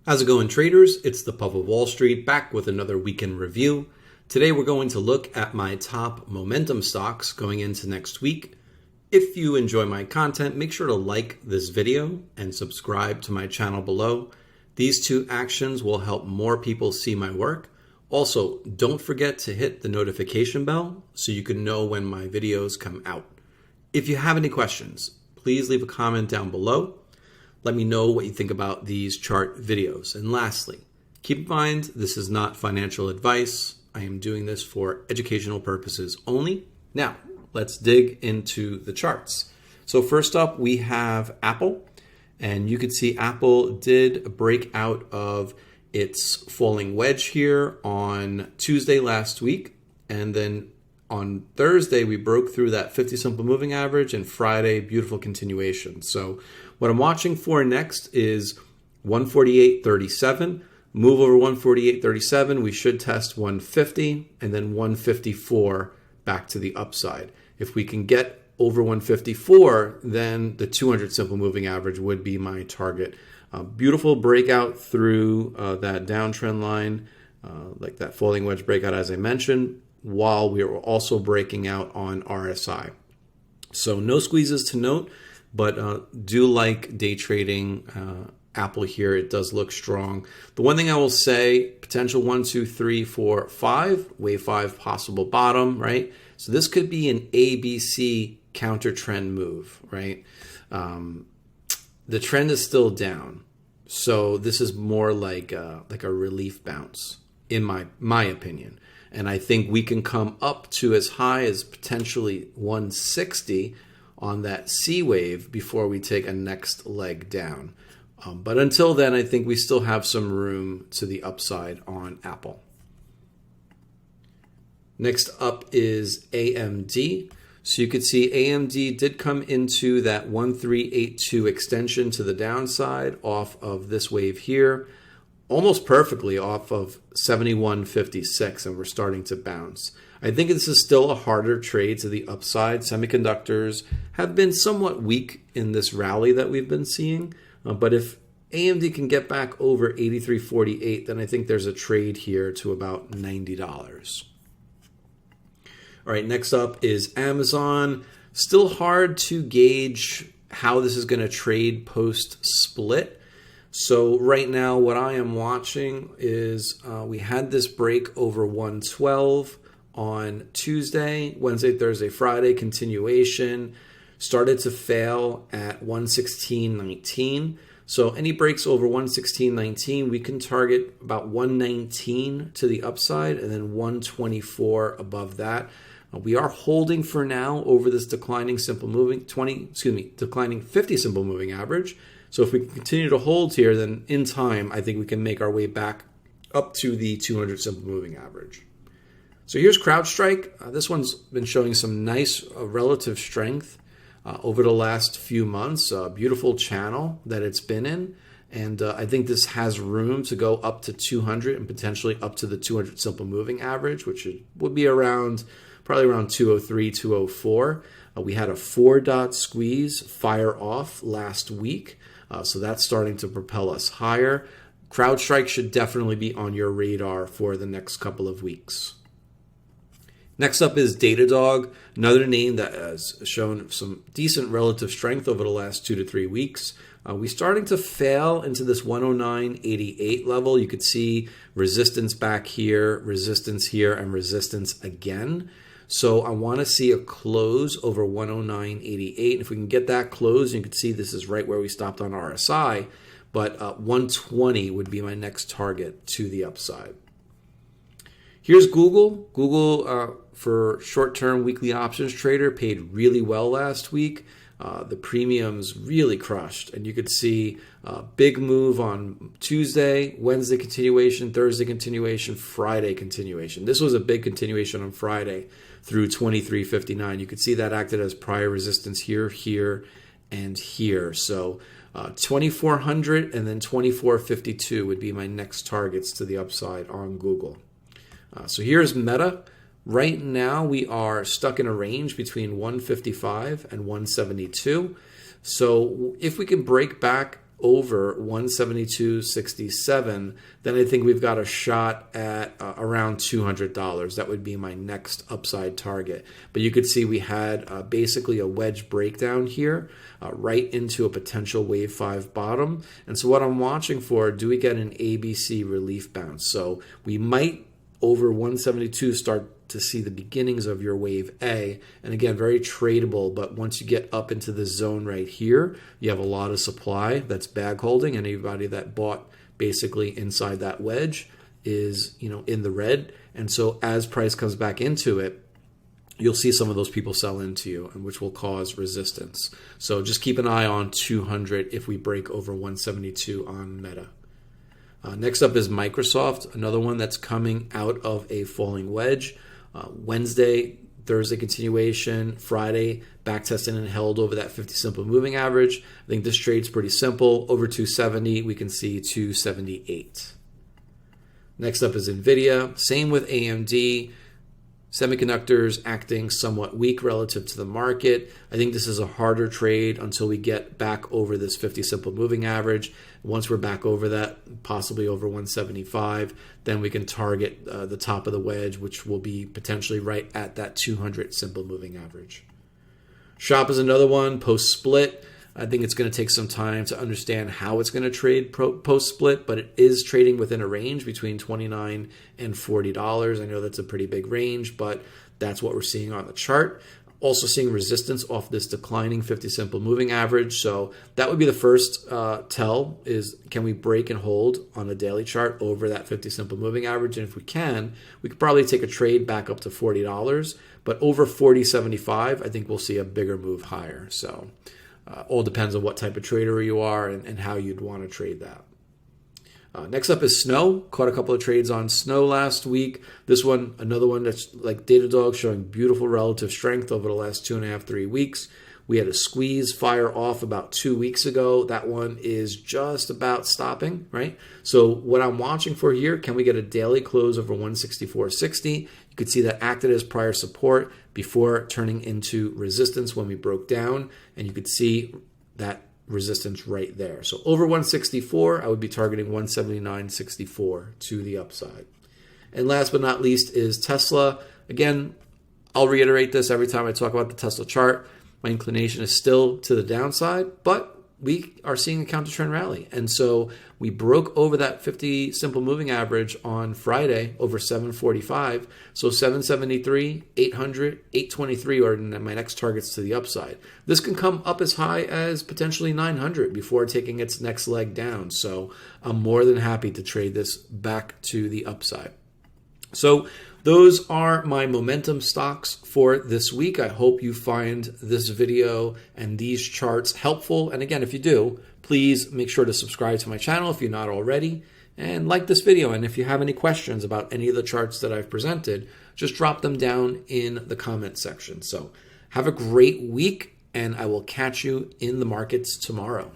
How's it going, traders? It's the Puff of Wall Street back with another weekend review. Today we're going to look at my top momentum stocks going into next week. If you enjoy my content, make sure to like this video and subscribe to my channel below. These two actions will help more people see my work. Also, don't forget to hit the notification bell so you can know when my videos come out. If you have any questions, please leave a comment down below. Let me know what you think about these chart videos. And lastly, keep in mind, this is not financial advice. I am doing this for educational purposes only. Now, let's dig into the charts. So first up, we have Apple. And you can see Apple did break out of its falling wedge here on Tuesday last week. And then on Thursday, we broke through that 50 simple moving average, and Friday, beautiful continuation. So what I'm watching for next is 148.37. Move over 148.37. We should test 150 and then 154 back to the upside. If we can get over 154, then the 200 simple moving average would be my target. Beautiful breakout through that downtrend line, like that falling wedge breakout, as I mentioned, while we were also breaking out on RSI. So no squeezes to note, but do like day trading Apple here. It does look strong. The one thing I will say, potential 1, 2, 3, 4, 5, wave 5 possible bottom, right? So this could be an ABC counter trend move, right? The trend is still down. So this is more like a relief bounce, in my opinion. And I think we can come up to as high as potentially 160 on that C wave before we take a next leg down. But until then, I think we still have some room to the upside on Apple. Next up is AMD. So you could see AMD did come into that 1382 extension to the downside off of this wave here, almost perfectly off of 71.56, and we're starting to bounce. I think this is still a harder trade to the upside. Semiconductors have been somewhat weak in this rally that we've been seeing, but if AMD can get back over 83.48, then I think there's a trade here to about $90. All right, next up is Amazon. Still hard to gauge how this is going to trade post-split. So right now, what I am watching is we had this break over 112 on Tuesday, Wednesday, Thursday, Friday, continuation. Started to fail at 116.19. So any breaks over 116.19, we can target about 119 to the upside and then 124 above that. We are holding for now over this declining declining 50 simple moving average. So if we continue to hold here, then in time, I think we can make our way back up to the 200 simple moving average. So here's CrowdStrike. This one's been showing some nice relative strength over the last few months. Beautiful channel that it's been in. And I think this has room to go up to 200 and potentially up to the 200 simple moving average, which would be probably around 203, 204. We had a 4-dot squeeze fire off last week. So that's starting to propel us higher. CrowdStrike should definitely be on your radar for the next couple of weeks. Next up is Datadog, another name that has shown some decent relative strength over the last 2 to 3 weeks. We're starting to fail into this 109.88 level. You could see resistance back here, resistance here, and resistance again. So I want to see a close over 109.88. If we can get that close, you can see this is right where we stopped on RSI, but 120 would be my next target to the upside. Here's Google. Google, for short-term weekly options trader, paid really well last week. The premiums really crushed, and you could see a big move on Tuesday, Wednesday continuation, Thursday continuation, Friday continuation. This was a big continuation on Friday through 23.59. You could see that acted as prior resistance here, here, and here. So 2400 and then 2452 would be my next targets to the upside on Google. So here's Meta. Right now, we are stuck in a range between 155 and 172. So if we can break back over 172.67, then I think we've got a shot at around $200. That would be my next upside target. But you could see we had basically a wedge breakdown here right into a potential wave 5 bottom. And so what I'm watching for, do we get an ABC relief bounce? So we might over 172 start to see the beginnings of your wave A. And again, very tradable, but once you get up into the zone right here, you have a lot of supply that's bag holding, and anybody that bought basically inside that wedge is, in the red. And so as price comes back into it, you'll see some of those people sell into you, and which will cause resistance. So just keep an eye on 200 if we break over 172 on Meta. Next up is Microsoft, another one that's coming out of a falling wedge. Wednesday, Thursday continuation, Friday back testing and held over that 50 simple moving average. I think this trade's pretty simple. Over 270, we can see 278. Next up is Nvidia. Same with AMD. Semiconductors acting somewhat weak relative to the market. I think this is a harder trade until we get back over this 50 simple moving average. Once we're back over that, possibly over 175, then we can target the top of the wedge, which will be potentially right at that 200 simple moving average. Shop is another one, post-split. I think it's going to take some time to understand how it's going to trade post-split, but it is trading within a range between $29 and $40. I know that's a pretty big range, but that's what we're seeing on the chart. Also seeing resistance off this declining 50 simple moving average. So that would be the first tell is, can we break and hold on a daily chart over that 50 simple moving average? And if we can, we could probably take a trade back up to $40, but over 40.75, I think we'll see a bigger move higher. So all depends on what type of trader you are and how you'd want to trade that. Next up is Snow. Caught a couple of trades on Snow last week. This one, another one that's like Datadog, showing beautiful relative strength over the last 2.5, 3 weeks. We had a squeeze fire off about 2 weeks ago. That one is just about stopping, right? So what I'm watching for here, can we get a daily close over 164.60? You could see that acted as prior support before turning into resistance when we broke down. And you could see that resistance right there. So over 164, I would be targeting 179.64 to the upside. And last but not least is Tesla. Again, I'll reiterate this every time I talk about the Tesla chart. My inclination is still to the downside, but we are seeing a counter trend rally. And so we broke over that 50 simple moving average on Friday over 745. So 773, 800, 823 are my next targets to the upside. This can come up as high as potentially 900 before taking its next leg down. So I'm more than happy to trade this back to the upside. So those are my momentum stocks for this week. I hope you find this video and these charts helpful. And again, if you do, please make sure to subscribe to my channel if you're not already, and like this video. And if you have any questions about any of the charts that I've presented, just drop them down in the comment section. So have a great week, and I will catch you in the markets tomorrow.